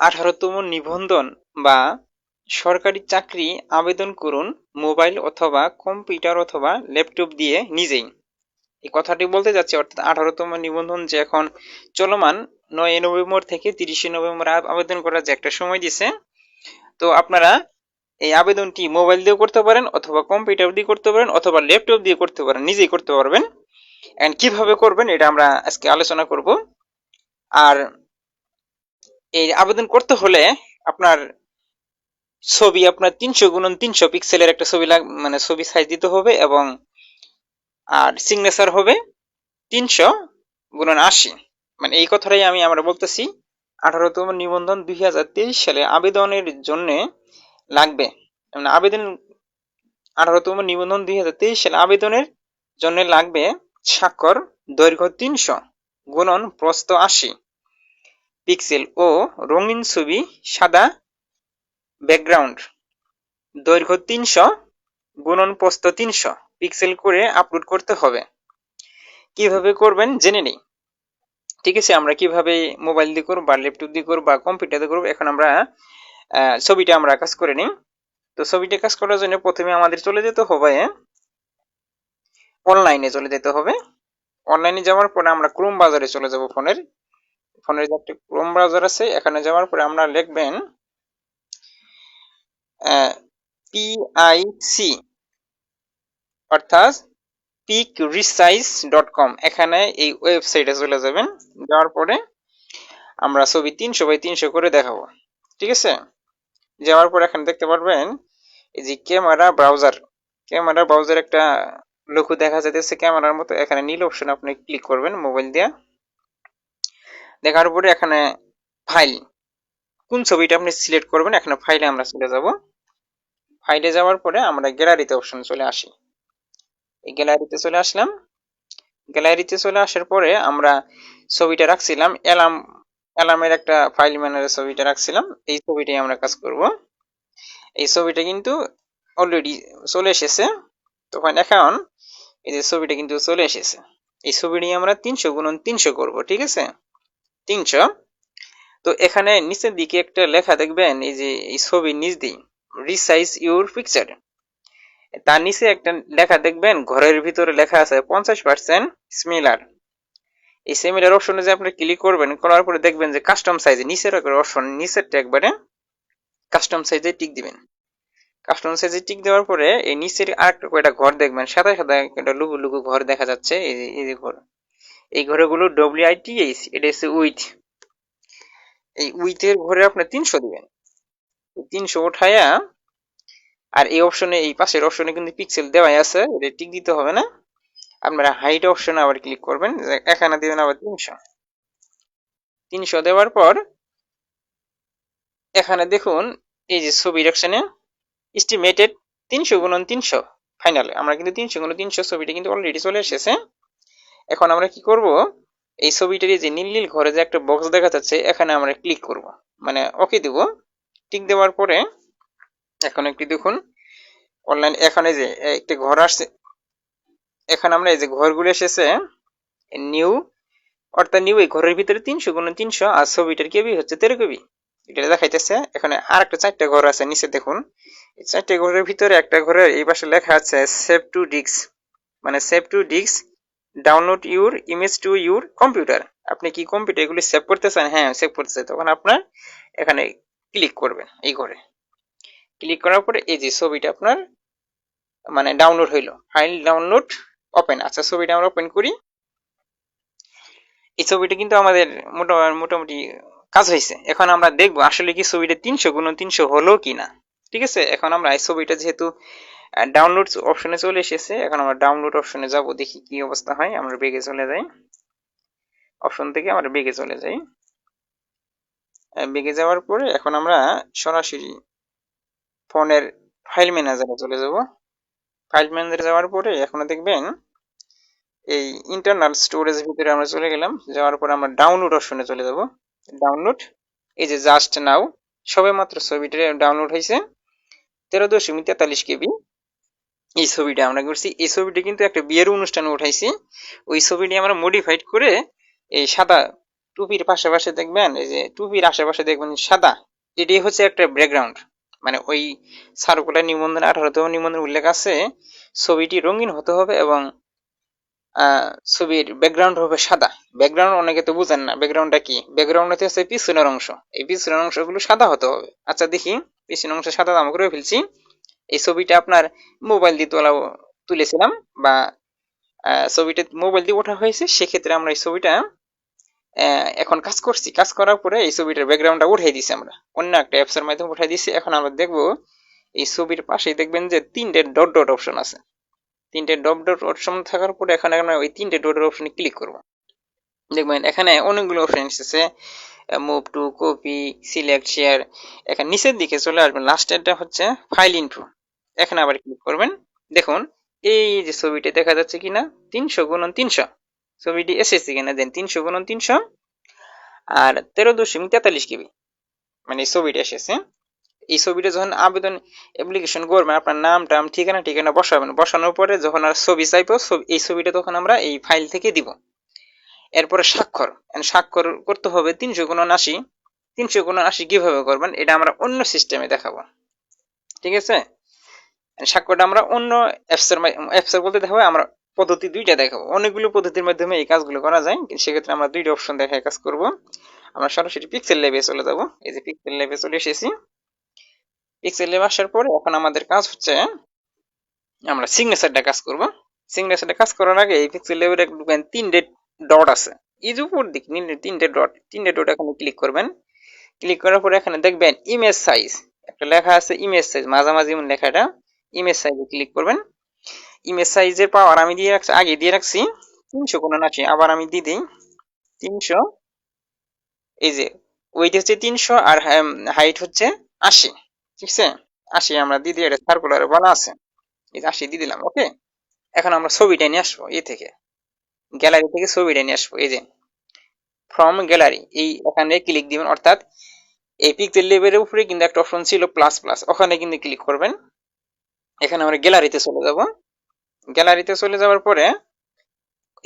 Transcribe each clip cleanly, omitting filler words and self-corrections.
18তম নিবন্ধন বা সরকারি চাকরি আবেদন করুন মোবাইল অথবা কম্পিউটার অথবা ল্যাপটপ দিয়ে নিজেই। এই কথাটি বলতে যাচ্ছি, অর্থাৎ 18তম নিবন্ধন যে এখন চলমান, 9 নভেম্বর থেকে 30 নভেম্বর আবেদন করার যে একটা সময় দিছে। তো আপনারা এই আবেদনটি মোবাইল দিয়েও করতে পারেন অথবা কম্পিউটার দিয়ে করতে পারেন অথবা ল্যাপটপ দিয়ে করতে পারেন, নিজেই করতে পারবেন। এন্ড কিভাবে করবেন এটা আমরা আজকে আলোচনা করব। আর এই আবেদন করতে হলে আপনার ছবি আপনার 300 × 300 পিক্সেলের একটা ছবি মানে ছবি সাইজ দিতে হবে, এবং আর সিগনেচার হবে 300 × 80। মানে এই কথাটাই আমরা বলতেছি 18তম নিবন্ধন 2023 সালে আবেদনের জন্য লাগবে। মানে আবেদন 18তম নিবন্ধন 2023 সালে আবেদনের জন্য লাগবে স্বাক্ষর, দৈর্ঘ্য 300 গুণন প্রস্থ 80 পিক্সেল ও রঙিন ছবি, সাদা ব্যাকগ্রাউন্ড, দৈর্ঘ্য 300 গুণন প্রস্থ 300 পিক্সেল করে আপলোড করতে হবে। কিভাবে করবেন জেনে নেই। ঠিক আছে, আমরা কিভাবে মোবাইল দিয়ে করব বা ল্যাপটপ দিয়ে করব বা কম্পিউটার দিয়ে করব, এখন আমরা ছবিটা আমরা কাজ করে নিই। তো ছবিটা কাজ করার জন্য প্রথমে আমাদের চলে যেতে হবে অনলাইনে চলে যেতে হবে। অনলাইনে যাওয়ার পরে আমরা ক্রোম ব্রাউজারে চলে যাব। ফোনের যে একটা ক্রোম ব্রাউজার আছে, এখানে যাওয়ার পরে আমরা লিখবেন পিআইসি, অর্থাৎ picresaইজ.com। এখানে এই ওয়েবসাইটে চলে যাবেন। যাওয়ার পরে আমরা ছবি 300 × 300 করে দেখাবো। ঠিক আছে, যাওয়ার পর এখানে দেখতে পারবেন এই যে ক্যামেরা ব্রাউজার একটা লোগো দেখা যাচ্ছে ক্যামেরার মতো। এখানে নীল অপশন আপনি ক্লিক করবেন মোবাইল দিয়ে। দেখার পরে এখানে ফাইল, কোন ছবিটা আপনি সিলেক্ট করবেন, এখানে ফাইলে আমরা চলে যাব। ফাইলে যাওয়ার পরে আমরা গ্যালারিতে অপশন চলে আসি। এই গ্যালারিতে চলে আসলাম। গ্যালারিতে চলে আসার পরে আমরা ছবিটা রাখছিলাম অ্যালামের একটা ফাইল ম্যানারের ছবিটা রাখছিলাম। এই ছবিটাই আমরা কাজ করব। এই ছবিটা কিন্তু অলরেডি চলে এসেছে। তখন এখন এই যে ছবিটা কিন্তু চলে এসেছে। এই ছবিটি আমরা 300 × 300 করব। ঠিক আছে, 300। তো এখানে নিচের দিকে একটা লেখা দেখবেন, এই যে এই ছবির নিচ দিয়ে রিসাইজ ইউর পিকচার, তার নিচে একটা লেখা দেখবেন, ঘরের ভিতরে লেখা আছে 50% সিমিলার। এই সিমিলার অপশনে যে আপনি ক্লিক করবেন, করার পরে দেখবেন যে কাস্টম সাইজে নিচের অপশন, নিচেরটা একবারে কাস্টম সাইজে টিক দিবেন। কাস্টম সাইজে টিক দেওয়ার পরে এই নিচের আরেকটা কয়টা ঘর দেখবেন, সাদা সাদা একটা লুকু লুকু ঘর দেখা যাচ্ছে। এই যে ঘর, এই ঘরগুলো WITH, এটা হচ্ছে উইথ। এই উইথের ঘরে আপনি 300 দিবেন। 300 উঠায়া, আর এই অপশনে, এই পাশের অপশনে কিন্তু পিক্সেল দেওয়াই আছে, এটা টিক দিতে হবে না। আপনারা হাইট অপশনে আবার ক্লিক করবেন, এখানে দিবেন আবার 300 দেওয়ার পর এখানে দেখুন এই যে ছবি অপশনে এস্টিমেটেড 300 × 300 ফাইনাল। আমরা কিন্তু 300 × 300 ছবিটা কিন্তু অলরেডি চলে এসেছে। এখন আমরা কি করব, এই ছবিটার যে নীল নীল ঘরে যে একটা বক্স দেখা যাচ্ছে, এখানে আমরা ক্লিক করব, মানে ওকে দেব। টিক দেওয়ার পরে এখন একটু দেখুন অনলাইন, এখানে যে একটা ঘর আসছে, এখানে আমরা এই যে ঘরগুলো এসেছে নিউ, অর্থাৎ নিউ, এই ঘরের ভিতরে 300 × 300 আর ছবিটার কেবি হচ্ছে 13 কেবি, এটা দেখাইতেছে। এখানে আর একটা 4টা ঘর আছে নিচে দেখুন। এই 4টে ঘরের ভিতরে একটা ঘরে এই পাশে লেখা আছে সেভ টু ডিস্ক, মানে save to disk download your image to your computer. আপনি কি কম্পিউটার এগুলি সেভ করতে চান? হ্যাঁ, সেভ করতে চাই। তখন আপনার এখানে ক্লিক করবেন। এই ঘরে ক্লিক করার পরে এই যে ছবিটা আপনার মানে ডাউনলোড হইলো, ফাইল ডাউনলোড ওপেন। আচ্ছা, ছবিটা আমরা ওপেন করি। এই ছবিটা কিন্তু আমাদের মোটামুটি কাজ হয়েছে। এখন আমরা দেখবো আসলে কি ছবিটা 300 × 300 হলো কিনা। ঠিক আছে, এখন আমরা এই ছবিটা যেহেতু ডাউনলোড অপশনে চলে এসেছে, এখন আমরা ডাউনলোড অপশনে যাব, দেখি কি অবস্থা হয়। আমরা বেগে চলে যাই, অপশন থেকে আমরা বেগে চলে যাই। বেগে যাওয়ার পরে এখন আমরা সরাসরি ফোনের ফাইল ম্যানেজারে চলে যাব। ফাইল ম্যানেজারে যাওয়ার পরে এখন দেখবেন এই ইন্টারনাল স্টোরেজ ভিতরে আমরা চলে গেলাম। যাওয়ার পর আমরা ডাউনলোড অপশনে চলে যাব। ডাউনলোড, এই যে জাস্ট নাও সবে মাত্র ছবিটা ডাউনলোড হয়েছে 13.43 কেবি। এই ছবিটা আমরা করছি। এই ছবিটা কিন্তু একটা বিয়ের অনুষ্ঠানে উঠাইছি। ওই ছবিটি আমরা মডিফাইড করে এই সাদা টুপির পাশাপাশি দেখবেন এই যে টুপির আশেপাশে দেখবেন সাদা, এটি হচ্ছে একটা ব্যাকগ্রাউন্ড। মানে ওই সার্কুলার নিবন্ধন 18তম নিবন্ধন উল্লেখ আছে ছবিটি রঙিন হতে হবে এবং ছবির ব্যাকগ্রাউন্ড হবে সাদা। ব্যাকগ্রাউন্ড অনেকে তো বুঝেন না ব্যাকগ্রাউন্ডটা কি। ব্যাকগ্রাউন্ড হচ্ছে পিছনের অংশ, এই পিছনের অংশগুলো সাদা হতে হবে। আচ্ছা দেখি, পিছনের অংশ সাদা দাম করে ফেলছি। এই ছবিটা আপনার মোবাইল দিয়ে তুলেছিলাম বা ছবিটা মোবাইল দিয়ে ওঠা হয়েছে, সেক্ষেত্রে আমরা এই ছবিটা এখন কাজ করছি। কাজ করার পরে এই ছবিটার ব্যাকগ্রাউন্ডটা উঠাই দিছি, আমরা অন্য একটা অ্যাপস এর মাধ্যমে উঠাই দিছি। এখন আমরা দেখবো এই ছবির পাশেই দেখবেন যে তিনটে ডট ডট অপশন আছে। তিনটে ডট ডট অপশন থাকার পরে এখন আমরা ওই তিনটে ডটের অপশনে ক্লিক করব। দেখবেন এখানে অনেকগুলো অপশন এসেছে, move to, copy, select, share. এখানে নিচের দিকে চলে আসবেন, লাস্টেরটা হচ্ছে ফাইল ইনফো। এখানে আবার ক্লিক করবেন। দেখুন এই যে ছবিটা দেখা যাচ্ছে কিনা 300x300, ছবিটি এসেছে কিনা দেন 300x300 আর 13.43 KB, মানে এই ছবিটা এসেছে। এই ছবিটা যখন আবেদন অ্যাপ্লিকেশন করবেন, আপনার নাম টাম ঠিকানা ঠিকানা বসাবেন। বসানোর পরে যখন আর ছবি চাইবো, এই ছবিটা তখন আমরা এই ফাইল থেকে দিব। এরপরে স্বাক্ষর, স্বাক্ষর করতে হবে 379। 379 কিভাবে করবেন এটা আমরা অন্য সিস্টেমে দেখাবো, ঠিক আছে। স্বাক্ষরটা আমরা অন্য অ্যাপসের বলতে দেখাবো, আমরা পদ্ধতি দুইটা দেখাবো। অনেকগুলো পদ্ধতির মাধ্যমে এই কাজগুলো করা যায়, কিন্তু সেক্ষেত্রে আমরা দুইটা অপশন দেখায় কাজ করব। আমরা সরাসরি পিক্সেল ল্যাবে চলে যাব। এই যে পিক্সেল ল্যাবে চলে এসেছি। পিক্সেল ল্যাবে আসার পরে এখন আমাদের কাজ হচ্ছে আমরা সিগনেচারটা কাজ করব। সিগনেচারটা কাজ করার আগে এই পিক্সেল ল্যাবের তিনটে ডট আছে, এই যে উপর দিক তিনটে ডট এখানে ক্লিক করবেন। ক্লিক করার পরে এখানে দেখবেন ইমেজ সাইজ, একটা লেখা আছে ইমেজ সাইজ, মাঝামাঝি লেখাটা ইমেজ সাইজে ক্লিক করবেন। ইমেজ সাইজের পাওয়ার আমি দিয়ে রাখছি, আগে দিয়ে রাখছি 379, আবার আমি দিয়ে দিই 300। এই যে ওয়েট হচ্ছে 300 আর হাইট হচ্ছে 80, ঠিক আছে। 80 আমরা দিয়ে দিই, এটা সার্কুলারে বলা আছে। এই যে 80 দিয়ে দিলাম, ওকে। এখন আমরা ছবিটা নিয়ে আসবো এই থেকে, গ্যালারি থেকে ছবিটা নিয়ে আসবো। এই যে ফ্রম গ্যালারি, এই এখানে ক্লিক দিবেন। অর্থাৎ এই পিক্সেল লেভেলের উপরে কিন্তু একটা অপশন ছিল প্লাস প্লাস, ওখানে কিন্তু ক্লিক করবেন। এখানে আমরা গ্যালারিতে চলে যাব। গ্যালারিতে চলে যাওয়ার পরে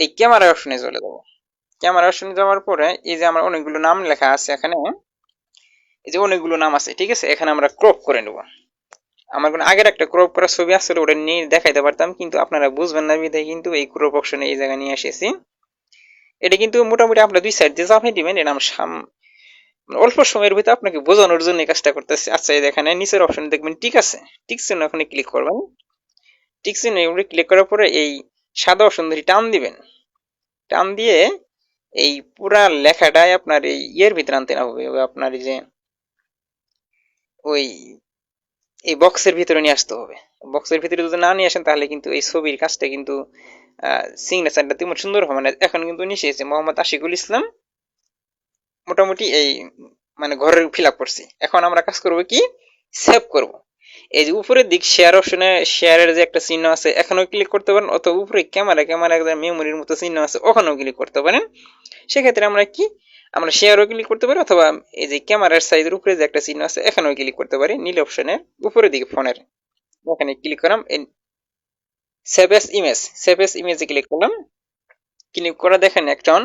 এই ক্যামেরা অপশনে চলে যাব। ক্যামেরা অপশনে যাওয়ার পরে এই যে আমার অনেকগুলো নাম লেখা আছে এখানে, এই যে অনেকগুলো নাম আছে, ঠিক আছে। এখানে আমরা ক্রপ করে নেব। আমার কোনো আগের একটা ক্রপ করা ছবি আসলে ওটা নিয়ে দেখাইতে পারতাম, কিন্তু আপনারা বুঝবেন না বিধায় কিন্তু এই ক্রপ অপশনে এই জায়গায় নিয়ে এসেছি। এটা কিন্তু মোটামুটি আপনারা দুই সাইড দিয়ে চাপাই দিবেন। এটা আমার অল্প সময়ের ভিতরে আপনাকে বোঝানোর জন্য এই কাজটা করতেছি। আচ্ছা এই এখানে নিচের অপশন দেখবেন ঠিক আছে, টিক চিহ্ন ওখানে ক্লিক করবেন। টিক চিহ্ন ক্লিক করার পরে এই সাদা অপশন ধরে টান দিবেন। টান দিয়ে এই পুরা লেখাটাই আপনার এই ইয়ের ভিতরে আনতে হবে, আপনার এই যে ওই এই বক্সের ভিতরে নিয়ে আসতে হবে। বক্সের ভিতরে যদি না নিয়ে আসেন তাহলে কিন্তু এই ছবির কাজটা কিন্তু সিগনেচারটা তেমন সুন্দর হবে না। এখন কিন্তু নিয়ে এসেছে মোহাম্মদ আশিকুল ইসলাম, মোটামুটি এই মানে ঘরের ফিল আপ করছি। এখন আমরা কাজ করব কি, সেভ করব। এই যে উপরের দিক শেয়ার অপশনে শেয়ারের যে একটা চিহ্ন আছে, এখানেও ক্লিক করতে পারেন, অথবা উপরে ক্যামেরা একদম মেমোরির মতো চিহ্ন আছে, ওখানেও ক্লিক করতে পারেন। সেক্ষেত্রে আমরা কি, আমরা শেয়ারও ক্লিক করতে পারি, অথবা এই যে ক্যামেরার সাইজের উপরে যে একটা চিহ্ন আছে এখানেও ক্লিক করতে পারি, নীল অপশনের উপরের দিকে ফোনের এখানে ক্লিক করলাম। Save as image, save as ইমেজে ক্লিক করলাম। ক্লিক করে দেখেন এখন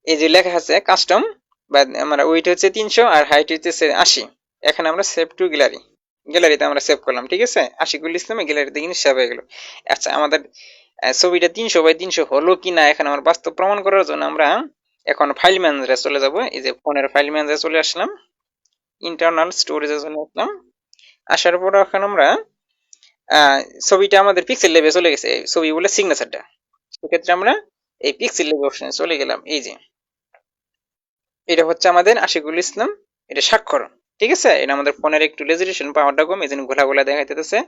এই যে লেখা আছে কাস্টম, বা আমরা ওয়েট হচ্ছে 300 আর হাইট হচ্ছে 80। এখানে আমরা সেভ টু গ্যালারি, গ্যালারিতে আমরা সেভ করলাম, ঠিক আছে। আশিকুল ইসলামে গ্যালারিতে কিন্তু সেভ হয়ে গেল। আচ্ছা আমাদের ছবিটা 300x300 হলো কিনা এখন আমার বাস্তব প্রমাণ করার জন্য আমরা এখন ফাইল ম্যানেজারে চলে যাব। এই যে ফোনের ফাইল ম্যানেজারে চলে আসলাম, ইন্টারনাল স্টোরেজে চলে আসলাম। আসার পর এখন আমরা ছবিটা আমাদের পিক্সেল ল্যাবে চলে গেছে, ছবি বলে সিগনেচারটা। সেক্ষেত্রে আমরা এই পিক্সেল ল্যাব অপশনে চলে গেলাম। এই যে এটা হচ্ছে আমাদের আশিকুল ইসলাম, এটা স্বাক্ষর, ঠিক আছে। এটা আমাদের ফোনের একটু রেজলিউশন পাওয়ারটা কম, এই জন্য ঘোলা ঘোলা দেখাইতেছে।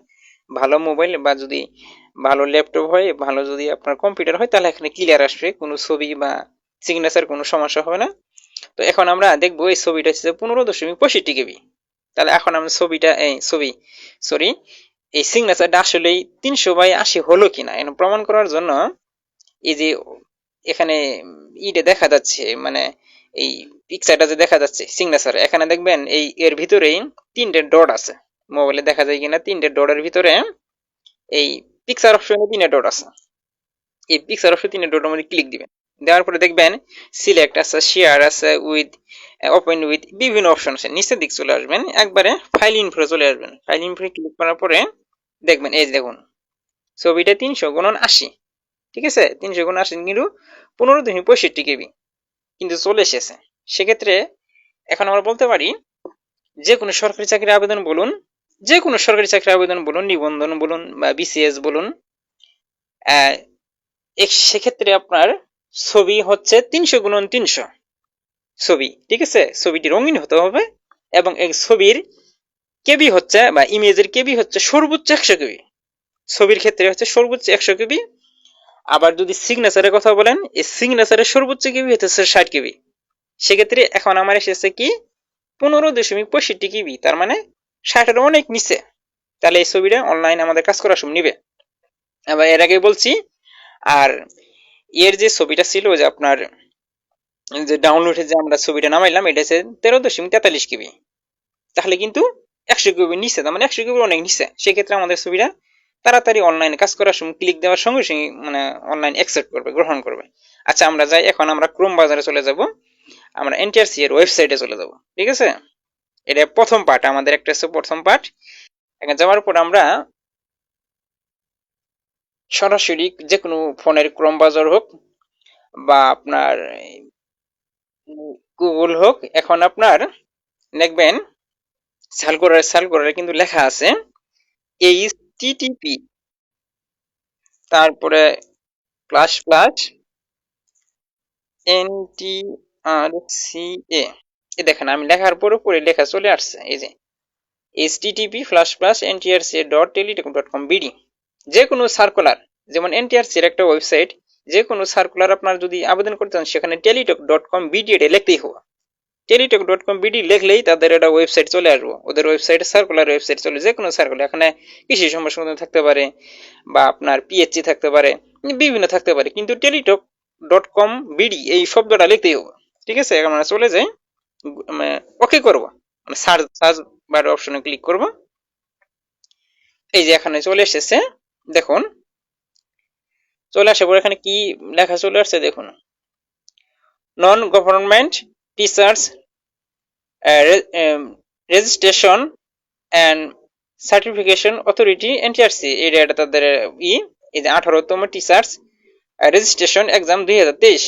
ভালো মোবাইল বা যদি ভালো ল্যাপটপ হয়, ভালো যদি আপনার কম্পিউটার হয়, তাহলে এখানে ক্লিয়ার আসবে, কোনো ছবি বা সিগনেচার কোনো সমস্যা হবে না। তো এখন আমরা দেখবো এই ছবিটা হচ্ছে 15.65 KB। তাহলে এখন আমরা ছবিটা এই সরি এই সিগনেচারটা আসলেই 300x80 হলো কিনা এখন প্রমাণ করার জন্য এই যে এখানে ইটা দেখা যাচ্ছে, মানে এই পিকচারটা যে দেখা যাচ্ছে সিগনেচার, এখানে দেখবেন এই এর ভিতরেই তিনটে ডট আছে। মোবাইলে দেখা যায় কিনা, তিনটে ডটের ভিতরে এই পিকচার অপশনে তিনটে ডট আছে। এই পিকচার অপশনে তিনটে ডটের মধ্যে ক্লিক দিবেন। দেওয়ার পরে দেখবেন সিলেক্ট আছে, শেয়ার আছে, উইথ, ওপেন উইথ, বিভিন্ন অপশন আছে। নিচের দিক চলে আসবেন, একবারে ফাইল ইনফো চলে আসবেন। ফাইল ইনফো ক্লিক করার পরে দেখবেন এই যে দেখুন ছবিটা 300x80, ঠিক আছে, 300x80 কিন্তু 15.65 KB কিন্তু চলে এসেছে। সেক্ষেত্রে এখন আমরা বলতে পারি যে কোনো সরকারি চাকরির আবেদন বলুন, যে কোনো সরকারি চাকরির আবেদন বলুন, নিবন্ধন বলুন বা বিসিএস বলুন, সেক্ষেত্রে আপনার ছবি হচ্ছে 300x300 ছবি, ঠিক আছে। ছবিটি রঙিন হতে হবে এবং এই ছবির কেবি হচ্ছে বা ইমেজের কেবি হচ্ছে সর্বোচ্চ 100 KB। ছবির ক্ষেত্রে হচ্ছে সর্বোচ্চ 100 KB। আবার যদি সিগনেচারের কথা বলেন, এই সিগনেচারের সর্বোচ্চ কেবি হচ্ছে 60 KB। সেক্ষেত্রে এখন আমার এসেছে কি 15.65 KB, তার মানে 60-এর অনেক নিচে। তাহলে এই ছবিটা অনলাইনে আমাদের কাজ করার সময় নিবে। আবার এর আগে বলছি, আর এর যে ছবিটা ছিল যে আপনার যে ডাউনলোডে যে আমরা ছবিটা নামাইলাম, এটা হচ্ছে 13.43 KB। তাহলে কিন্তু 100 KB নিচে, তার মানে 100 KB অনেক নিচে। সেক্ষেত্রে আমাদের ছবিটা তাড়াতাড়ি অনলাইনে কাজ করার সময় ক্লিক দেওয়ার সঙ্গে সঙ্গে মানে অনলাইন অ্যাকসেপ্ট করবে, গ্রহণ করবে। আচ্ছা আমরা যাই, এখন আমরা ক্রোম বাজারে চলে যাব, আমরা এনটিআরসি এর ওয়েবসাইটে চলে যাব, ঠিক আছে। এটা প্রথম পার্ট, আমাদের একটা হচ্ছে প্রথম পার্ট। এখানে যাওয়ার পর আমরা সরাসরি যে কোনো ফোনের ক্রোম বাজার হোক বা আপনার গুগল হোক, এখন আপনার দেখবেন সার্চ করে কিন্তু লেখা আছে এইচটিটিপি, তারপরে প্লাস প্লাস এনটিআরসিএ। এই দেখেন আমি লেখার পর উপরে লেখা চলে আসছে, এই যে http://ntrca.teletalk.com/bd। যে কোনো সার্কুলার, যেমন এনটিআরসি এর একটা ওয়েবসাইট, যে কোনো সার্কুলার আপনার যদি আবেদন করতে চান সেখানে teletalk.com/bd এটা লিখতেই হবে। teletalk.com/bd লিখলেই তাদের একটা ওয়েবসাইট চলে আসবে। ওদের ওয়েবসাইটে সার্কুলার ওয়েবসাইট চলে, যে কোনো সার্কুলার, এখানে কৃষি সম্প্রসারণ থাকতে পারে বা আপনার পিএইচসি থাকতে পারে, বিভিন্ন থাকতে পারে, কিন্তু teletalk.com/bd এই শব্দটা লিখতেই হবে, ঠিক আছে। এখন আমরা চলে যাই, ওকে করব, মানে সার্চ সার্চ বার অপশনে ক্লিক করব। এই যে এখানে চলে এসেছে, দেখুন চলে আসার পর এখানে কি লেখা চলে আসছে দেখুন, non government teachers registration and certification authority NTRC, এটা তাদের এই যে 18তম টিচার্স রেজিস্ট্রেশন এক্সাম 2023।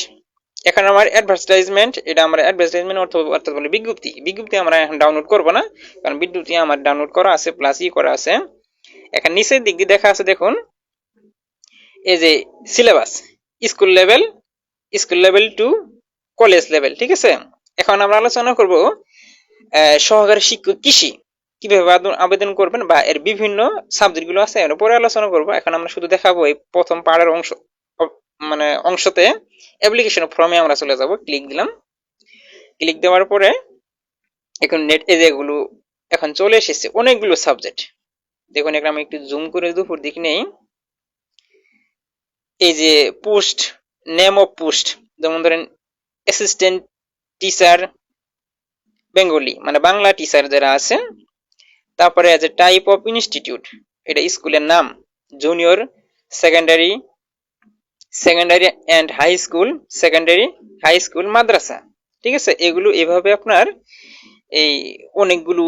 এখানে আমার অ্যাডভার্টাইজমেন্ট, এটা আমার অ্যাডভার্টাইজমেন্ট অর্থাৎ বলে বিজ্ঞপ্তি। বিজ্ঞপ্তি আমরা এখন ডাউনলোড করব না, কারণ বিজ্ঞপ্তি আমার ডাউনলোড করা আছে প্লাস করা আছে। এখানে নিচের দিক দিয়ে দেখা আছে দেখুন, এই যে syllabus, school level, school level to college level, ঠিক আছে। এখন আমরা আলোচনা করব সহকারী শিক্ষক কৃষি কিভাবে আবেদন করবেন বা এর বিভিন্ন সাবজেক্ট গুলো আছে, এর পরে আলোচনা করব। এখন আমরা শুধু দেখাবো এই প্রথম পাড়ের অংশ, মানে অংশতে অ্যাপ্লিকেশন ফর্মে আমরা চলে যাব, ক্লিক দিলাম। ক্লিক দেওয়ার পরে এখন নেট এগুলো এখন চলে এসেছে অনেকগুলো সাবজেক্ট। দেখুন এখানে আমি একটু জুম করে দুপুর দিক নেই, এই যে পোস্ট, নেম অফ পোস্ট, যেমন ধরেন অ্যাসিস্ট্যান্ট টিচার বেঙ্গলি, মানে বাংলা টিচার যারা আছে। তারপরে আছে টাইপ অফ ইনস্টিটিউট, এটা স্কুলের নাম, junior secondary, secondary and high school, secondary high school, মাদ্রাসা, ঠিক আছে। এগুলো এভাবে আপনার এই অনেকগুলো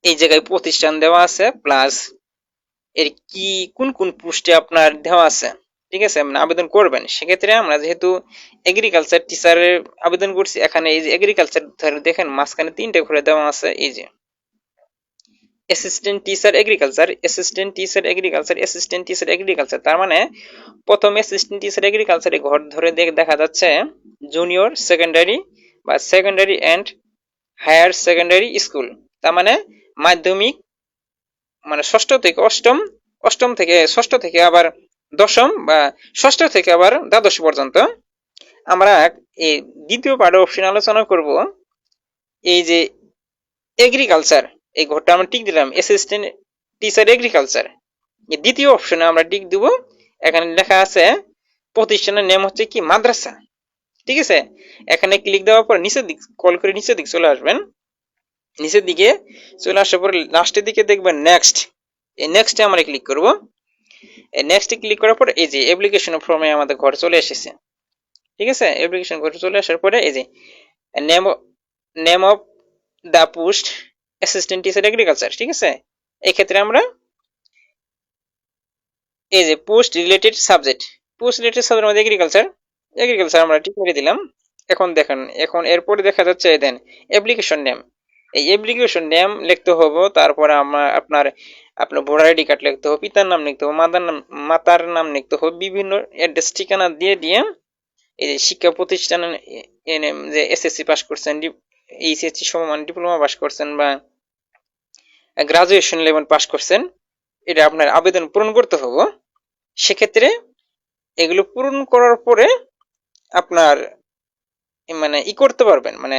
এই জায়গায় প্রতিষ্ঠান দেওয়া আছে, প্লাস এর কি কোন কোন পোস্টে আপনার দেওয়া আছে, ঠিক আছে, মানে আবেদন করবেন। সেক্ষেত্রে আমরা যেহেতু এগ্রিকালচার টিচারের আবেদন করছি, এখানে এই যে এগ্রিকালচার দেখেন মাঝখানে 3টে করে দেওয়া আছে, এই যে assistant teacher agriculture, assistant teacher agriculture, assistant teacher agriculture. তার মানে প্রথম অ্যাসিস্ট্যান্ট টিচার এগ্রিকালচারে ঘর ধরে দেখা যাচ্ছে জুনিয়র সেকেন্ডারি বা secondary and higher secondary school, তার মানে মাধ্যমিক, মানে ষষ্ঠ থেকে অষ্টম, অষ্টম থেকে ষষ্ঠ থেকে আবার দশম বা ষষ্ঠ থেকে আবার দ্বাদশ পর্যন্ত। আমরা এই দ্বিতীয় পার্ট অপশন আলোচনা করব, এই যে এগ্রিকালচার, এই ঘরটা আমরা টিক দিলাম, অ্যাসিস্ট্যান্ট টিচার এগ্রিকালচার, দ্বিতীয় অপশনে আমরা টিক দিব। এখানে লেখা আছে প্রতিষ্ঠানের নাম হচ্ছে কি মাদ্রাসা, ঠিক আছে। এখানে ক্লিক দেওয়ার পর নিচের দিক কল করে নিচের দিক চলে আসবেন। নিচের দিকে চলে আসার পর লাস্টের দিকে দেখবেন নেক্সট, এই নেক্সটে আমরা ক্লিক করব। এই নেক্সটে ক্লিক করার পর এই যে অ্যাপ্লিকেশন ফর্মে আমাদের ঘর চলে এসেছে। ঠিক আছে, অ্যাপ্লিকেশন করে চলে আসার পরে এই যে name name of the post assistant teacher agriculture, ঠিক আছে। এই ক্ষেত্রে আমরা এই যে পোস্ট রিলেটেড সাবজেক্ট মধ্যে এগ্রিকালচার, আমরা ঠিক করে দিলাম। এখন দেখেন, এখন এরপরে দেখা যাচ্ছে দেন অ্যাপ্লিকেশন নেম। এই অ্যাপ্লিকেশন নেম লিখতে হবে, তারপরে আমরা আপনার আপনার ভোটার আইডি কার্ড লিখতে হবে, পিতার নাম লিখতে হবে, মাতার নাম লিখতে হবে, বিভিন্ন অ্যাড্রেস ঠিকানা দিয়ে দিয়ে এই যে শিক্ষা প্রতিষ্ঠান যে এসএসসি পাস করছেন, এইচএসসি সমান ডিপ্লোমা পাস করছেন বা গ্রাজুয়েশন লেভেল পাস করছেন, এটা আপনার আবেদন পূরণ করতে হবে। সেক্ষেত্রে এগুলো পূরণ করার পরে আপনার মানে করতে পারবেন, মানে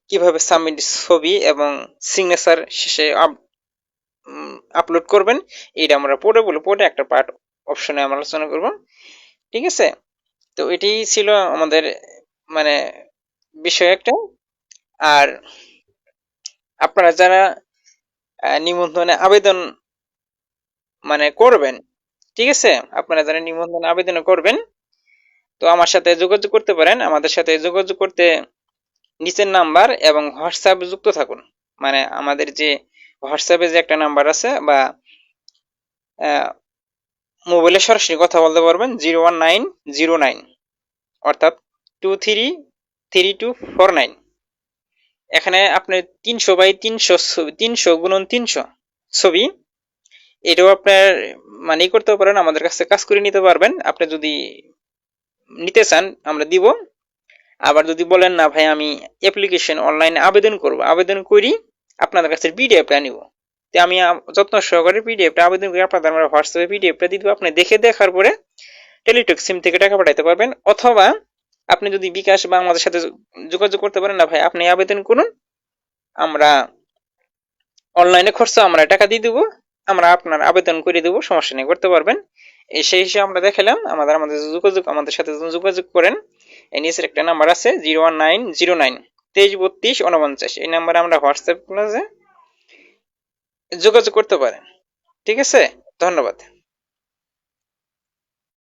কিভাবে সাবমিট ছবি এবং সিগনেচার শেষে আপলোড করবেন, এটা আমরা পরে একটা পার্ট অপশনে আমরা আলোচনা করব, ঠিক আছে। তো এটি ছিল আমাদের মানে বিষয় একটা। আর আপনারা যারা নিবন্ধনে আবেদন মানে করবেন, ঠিক আছে, আপনারা যারা নিবন্ধনে আবেদন করবেন, তো আমার সাথে যোগাযোগ করতে পারেন। আমাদের সাথে যোগাযোগ করতে নিচের নাম্বার এবং হোয়াটসঅ্যাপে যুক্ত থাকুন। মানে আমাদের যে হোয়াটসঅ্যাপে যে একটা নাম্বার আছে বা মোবাইলে সরাসরি কথা বলতে পারবেন 01909, অর্থাৎ 233249। এখানে আপনি 300 বাই 300 300 × 300 ছবি, এটাও আপনার মানে করতে পারেন, আমাদের কাছে কাজ করে নিতে পারবেন। আপনি যদি নিতে চান আমরা দিব। আবার যদি বলেন না ভাই আমি অ্যাপ্লিকেশন অনলাইনে আবেদন করব, আবেদন করি আপনাদের কাছে পিডিএফটা নিব, তো আমি যত্ন সহকারে পিডিএফটা আবেদন করে আপনাদের আমরা হোয়াটসঅ্যাপে পিডিএফটা দিয়ে দিব। আপনি দেখে দেখার পরে টেলিটক সিম থেকে টাকা পাঠাইতে পারবেন, অথবা আপনি যদি বিকাশ বা আমাদের সাথে যোগাযোগ করতে পারেন না ভাই আপনি আবেদন করুন, আমরা অনলাইনে খরচা আমরা টাকা দিয়ে দেবো, আমরা আপনার আবেদন করে দেবো, সমস্যা নেই, করতে পারবেন। সেই হিসেবে আমরা দেখালাম। আমাদের সাথে যোগাযোগ করেন। এই নিচের একটা নাম্বার আছে 01909 233249, এই নাম্বারে আমরা হোয়াটসঅ্যাপ যোগাযোগ করতে পারেন, ঠিক আছে। ধন্যবাদ।